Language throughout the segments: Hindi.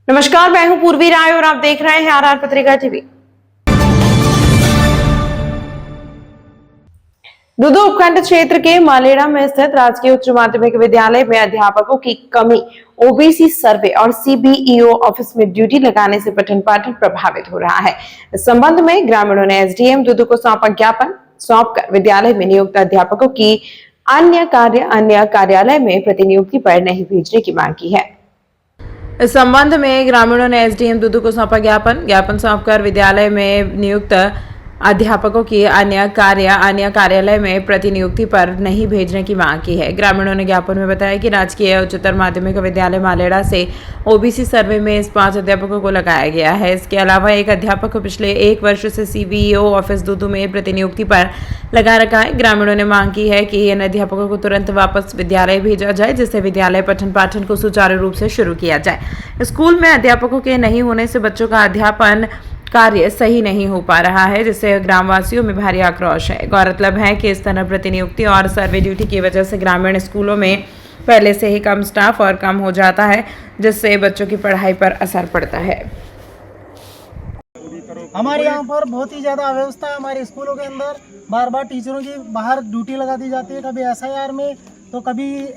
नमस्कार, मैं हूं पूर्वी राय और आप देख रहे हैं आरआर पत्रिका टीवी। दुदू उपखंड क्षेत्र के मालेड़ा में स्थित राजकीय उच्च माध्यमिक विद्यालय में अध्यापकों की कमी, ओबीसी सर्वे और सीबीईओ ऑफिस में ड्यूटी लगाने से पठन पाठन प्रभावित हो रहा है। इस संबंध में ग्रामीणों ने एसडीएम दुदू को सौंपा ज्ञापन, सौंपकर विद्यालय में नियुक्त अध्यापकों की अन्य कार्यालय में प्रतिनियुक्ति पर नहीं भेजने की मांग की है। इस संबंध में ग्रामीणों ने एसडीएम दुदू को सौंपा ज्ञापन सौंपकर विद्यालय में नियुक्त अध्यापकों की अन्य कार्यालय में प्रतिनियुक्ति पर नहीं भेजने की मांग की है। ग्रामीणों ने ज्ञापन में बताया कि राजकीय उच्चतर माध्यमिक विद्यालय मालेड़ा से ओबीसी सर्वे में इस 5 अध्यापकों को लगाया गया है। इसके अलावा एक अध्यापक को पिछले 1 वर्ष से सीबीईओ ऑफिस दुदू में प्रतिनियुक्ति पर लगा रखा है। ग्रामीणों ने मांग की है कि इन अध्यापकों को तुरंत वापस विद्यालय भेजा जाए, जिससे विद्यालय पठन पाठन को सुचारू रूप से शुरू किया जाए। स्कूल में अध्यापकों के नहीं होने से बच्चों का अध्यापन कार्य सही नहीं हो पा रहा है, जिससे ग्रामवासियों में भारी आक्रोश है। गौरतलब है कि इस तरह प्रतिनियुक्ति और सर्वे ड्यूटी की वजह से ग्रामीण स्कूलों में पहले से ही कम स्टाफ और कम हो जाता है, जिससे बच्चों की पढ़ाई पर असर पड़ता है। हमारे यहाँ पर बहुत ही ज़्यादा अव्यवस्था है। हमारे स्कूलों के अंदर बार बार टीचरों की बाहर ड्यूटी लगा दी जाती है, कभी एसआईआर में तो कभी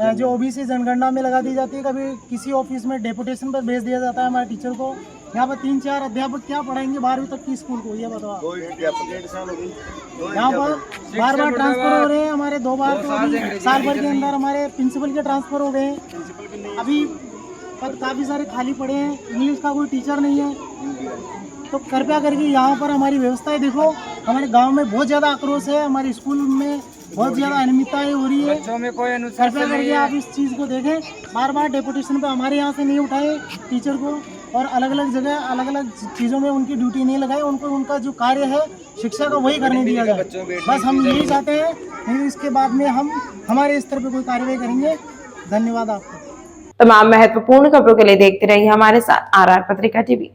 जो ओबीसी जनगणना में लगा दी जाती है, कभी किसी ऑफिस में डेपुटेशन पर भेज दिया जाता है हमारे टीचर को। यहाँ पर 3-4 अध्यापक क्या पढ़ाएंगे 12वीं तक की स्कूल को, ये बताओ। यहाँ पर बार बार ट्रांसफर हो रहे हैं हमारे, 2 बार तो अभी साल भर के अंदर हमारे प्रिंसिपल के ट्रांसफर हो गए हैं। अभी पद काफ़ी सारे खाली पड़े हैं, इंग्लिश का कोई टीचर नहीं है। तो कृपया करके यहाँ पर हमारी व्यवस्थाएं देखो। हमारे गांव में बहुत ज़्यादा आक्रोश है, हमारे स्कूल में बहुत ज़्यादा अनियमितताएं हो रही है। कृपया करके आप इस चीज़ को देखें। बार बार डेपुटेशन पे हमारे यहाँ से नहीं उठाए टीचर को, और अलग अलग जगह अलग अलग चीज़ों में उनकी ड्यूटी नहीं लगाए। उनको उनका जो कार्य है शिक्षा का वही करने दिया जाए। बस हम यही चाहते हैं, नहीं इसके बाद में हम हमारे स्तर पर कोई कार्रवाई करेंगे। धन्यवाद आपको। तमाम महत्वपूर्ण खबरों के लिए देखते रहिए हमारे साथ आरआर पत्रिका टीवी।